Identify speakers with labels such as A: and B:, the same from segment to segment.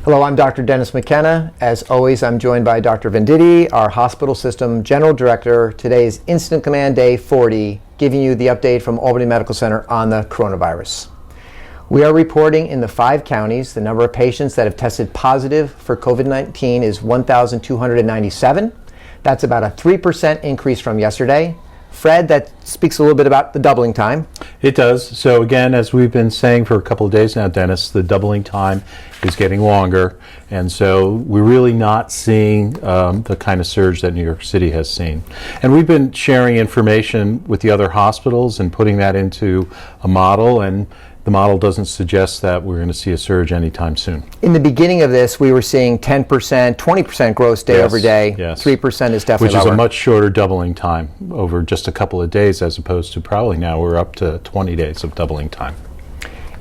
A: Hello, I'm Dr. Dennis McKenna. As always, I'm joined by Dr. Venditti, our hospital system general director. Today is Incident Command Day 40, giving you the update from Albany Medical Center on the coronavirus. We are reporting in the 5 counties the number of patients that have tested positive for COVID-19 is 1,297. That's about a 3% increase from yesterday. Fred, that speaks a little bit about the doubling time.
B: It does. So again, as we've been saying for a couple of days now, Dennis, the doubling time is getting longer. And so we're really not seeing the kind of surge that New York City has seen. And we've been sharing information with the other hospitals and putting that into a model, and the model doesn't suggest that we're going to see a surge anytime soon.
A: In the beginning of this, we were seeing 10%, 20% gross day over day.
B: Yes.
A: 3% is definitely
B: Which is
A: lower.
B: a much shorter doubling time over just a couple of days, as opposed to probably now we're up to 20 days of doubling time.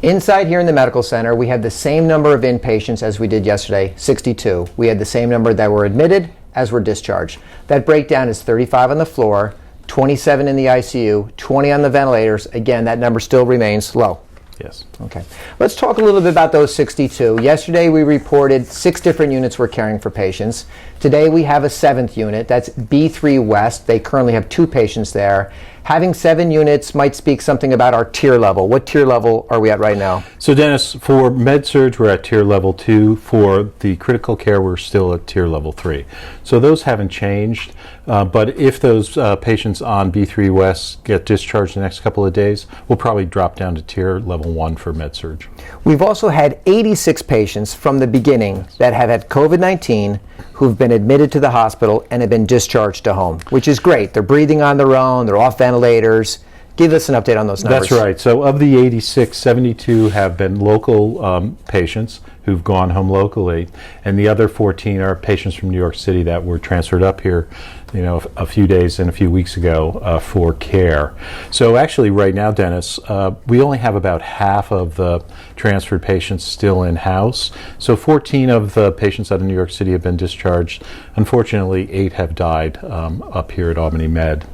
A: Inside here in the medical center, we had the same number of inpatients as we did yesterday, 62. We had the same number that were admitted as were discharged. That breakdown is 35 on the floor, 27 in the ICU, 20 on the ventilators. Again, that number still remains low.
B: Yes.
A: Okay. Let's talk a little bit about those 62. Yesterday we reported 6 different units were caring for patients. Today we have a 7th unit. That's B3 West. They currently have 2 patients there. Having 7 units might speak something about our tier level. What tier level are we at right now?
B: So Dennis, for med-surg we're at tier level 2. For the critical care we're still at tier level 3. So those haven't changed. But if those patients on B3 West get discharged the next couple of days, we'll probably drop down to tier level 1 for med-surg.
A: We've also had 86 patients from the beginning that have had COVID-19 who've been admitted to the hospital and have been discharged to home, which is great. They're breathing on their own, they're off ventilators. Give us an update on those numbers.
B: That's right. So of the 86, 72 have been local patients who've gone home locally, and the other 14 are patients from New York City that were transferred up here, a few days and a few weeks ago for care. So actually right now, Dennis, we only have about half of the transferred patients still in-house. So 14 of the patients out of New York City have been discharged. Unfortunately, 8 have died up here at Albany Med.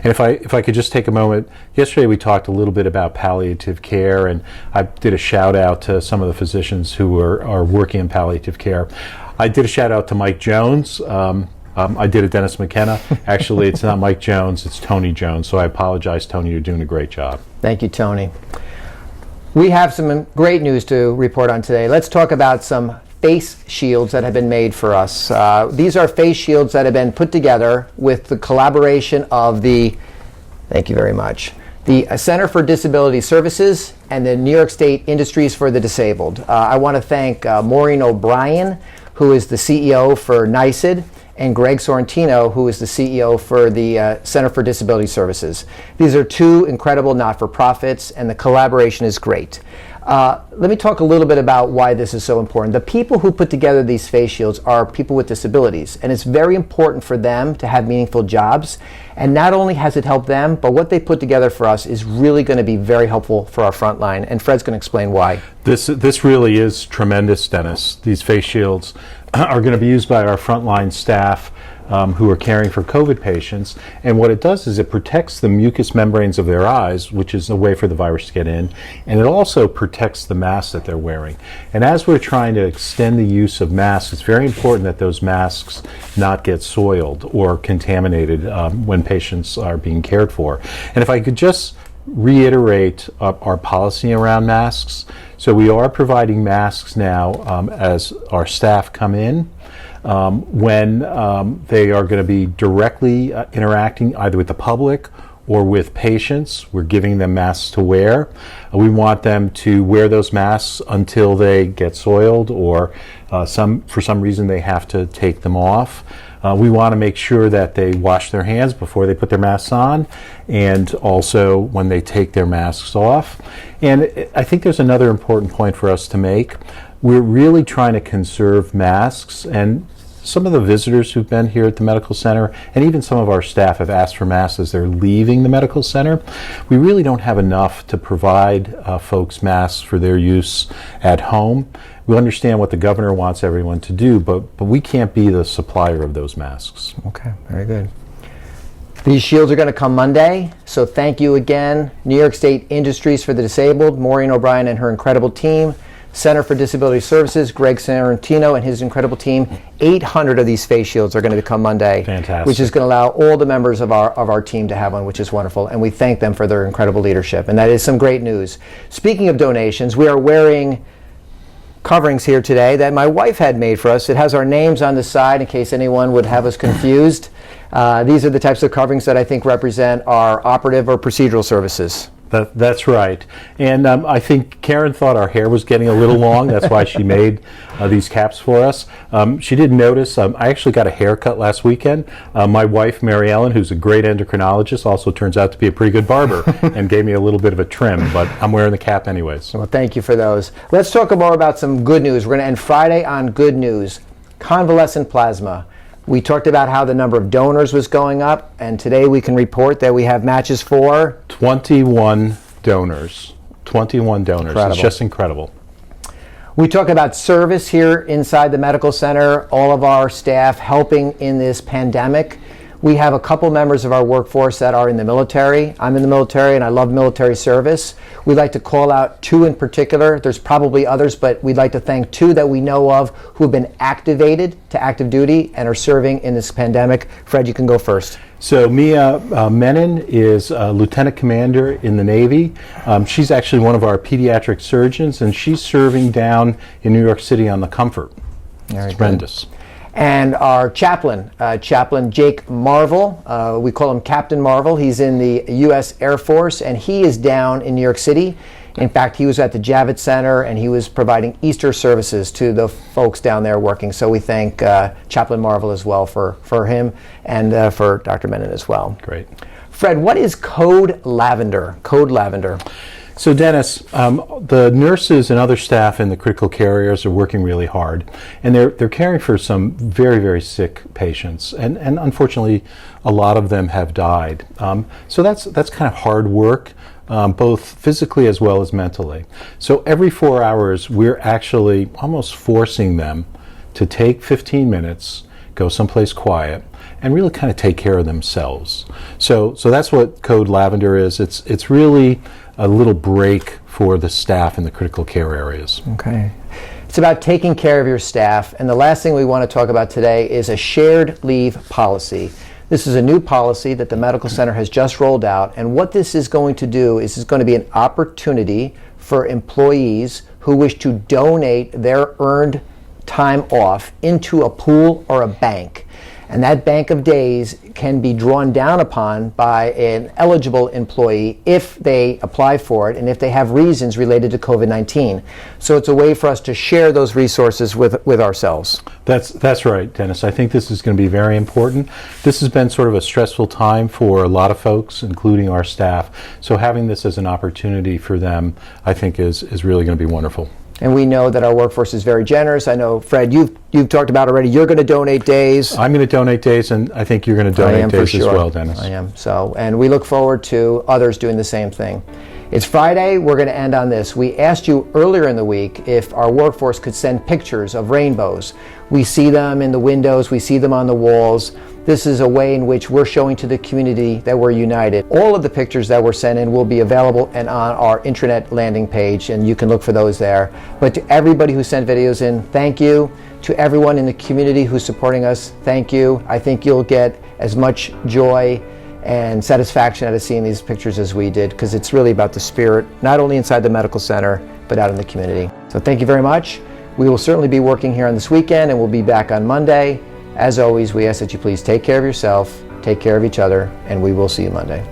B: And if I could just take a moment, yesterday we talked a little bit about palliative care, and I did a shout out to some of the physicians who are working in palliative care. I did a shout out to Mike Jones. I did a Dennis McKenna. Actually, it's not Mike Jones, it's Tony Jones. So I apologize, Tony, you're doing a great job.
A: Thank you, Tony. We have some great news to report on today. Let's talk about some face shields that have been made for us. These are face shields that have been put together with the collaboration of thank you very much, the Center for Disability Services and the New York State Industries for the Disabled. I want to thank Maureen O'Brien, who is the CEO for NYSID, and Greg Sorrentino, who is the CEO for the Center for Disability Services. These are 2 incredible not-for-profits, and the collaboration is great. Let me talk a little bit about why this is so important. The people who put together these face shields are people with disabilities, and it's very important for them to have meaningful jobs. And not only has it helped them, but what they put together for us is really going to be very helpful for our front line, and Fred's going to explain why.
B: This really is tremendous, Dennis. These face shields are going to be used by our frontline staff who are caring for COVID patients, and what it does is it protects the mucous membranes of their eyes, which is a way for the virus to get in, and it also protects the masks that they're wearing. And as we're trying to extend the use of masks, it's very important that those masks not get soiled or contaminated when patients are being cared for. And if I could just reiterate our policy around masks. So we are providing masks now as our staff come in. When they are going to be directly interacting either with the public or with patients, we're giving them masks to wear. We want them to wear those masks until they get soiled or for some reason they have to take them off. We want to make sure that they wash their hands before they put their masks on, and also when they take their masks off. And I think there's another important point for us to make. We're really trying to conserve masks, and some of the visitors who've been here at the medical center, and even some of our staff, have asked for masks as they're leaving the medical center. We really don't have enough to provide folks masks for their use at home. We understand what the governor wants everyone to do, but we can't be the supplier of those masks.
A: Okay, very good. These shields are going to come Monday, so thank you again, New York State Industries for the Disabled, Maureen O'Brien and her incredible team, Center for Disability Services, Greg Sorrentino and his incredible team. 800 of these face shields are going to come Monday.
B: Fantastic.
A: Which is going to allow all the members of our team to have one, which is wonderful. And we thank them for their incredible leadership. And that is some great news. Speaking of donations, we are wearing coverings here today that my wife had made for us. It has our names on the side in case anyone would have us confused. These are the types of coverings that I think represent our operative or procedural services.
B: That's right. And I think Karen thought our hair was getting a little long. That's why she made these caps for us. She did notice I actually got a haircut last weekend. My wife, Mary Ellen, who's a great endocrinologist, also turns out to be a pretty good barber and gave me a little bit of a trim, but I'm wearing the cap anyways.
A: Well, thank you for those. Let's talk more about some good news. We're going to end Friday on good news. Convalescent plasma. We talked about how the number of donors was going up, and today we can report that we have matches for
B: 21 donors. 21 donors.
A: Incredible.
B: It's just incredible.
A: We talk about service here inside the medical center, all of our staff helping in this pandemic. We have a couple members of our workforce that are in the military. I'm in the military and I love military service. We'd like to call out two in particular. There's probably others, but we'd like to thank two that we know of who have been activated to active duty and are serving in this pandemic. Fred, you can go first.
B: So Mia Menon is a lieutenant commander in the Navy. She's actually one of our pediatric surgeons, and she's serving down in New York City on the Comfort.
A: Very
B: It's tremendous.
A: And our chaplain, Chaplain Jake Marvel, we call him Captain Marvel. He's in the U.S. Air Force, and he is down in New York City. In fact, he was at the Javits Center, and he was providing Easter services to the folks down there working. So we thank Chaplain Marvel as well for him and for Dr. Menon as well.
B: Great.
A: Fred, what is Code Lavender? Code Lavender.
B: So Dennis, the nurses and other staff in the critical care areas are working really hard, and they're caring for some very, very sick patients, and unfortunately a lot of them have died. So that's kind of hard work, both physically as well as mentally. So every 4 hours we're actually almost forcing them to take 15 minutes, go someplace quiet, and really kind of take care of themselves. So that's what Code Lavender is. It's really a little break for the staff in the critical care areas.
A: Okay. It's about taking care of your staff. And the last thing we want to talk about today is a shared leave policy. This is a new policy that the medical center has just rolled out. And what this is going to do is it's going to be an opportunity for employees who wish to donate their earned time off into a pool or a bank. And that bank of days can be drawn down upon by an eligible employee if they apply for it and if they have reasons related to COVID-19. So it's a way for us to share those resources with ourselves.
B: That's right, Dennis. I think this is going to be very important. This has been sort of a stressful time for a lot of folks, including our staff. So having this as an opportunity for them, I think is really going to be wonderful.
A: And we know that our workforce is very generous. I know, Fred, you've talked about already, you're going to donate days.
B: I'm going to donate days, and I think you're going to donate days as well, Dennis.
A: I am. So, and we look forward to others doing the same thing. It's Friday. We're going to end on this. We asked you earlier in the week if our workforce could send pictures of rainbows. We see them in the windows. We see them on the walls. This is a way in which we're showing to the community that we're united. All of the pictures that were sent in will be available and on our intranet landing page, and you can look for those there. But to everybody who sent videos in, thank you. To everyone in the community who's supporting us, thank you. I think you'll get as much joy and satisfaction out of seeing these pictures as we did, because it's really about the spirit, not only inside the medical center, but out in the community. So thank you very much. We will certainly be working here on this weekend, and we'll be back on Monday. As always, we ask that you please take care of yourself, take care of each other, and we will see you Monday.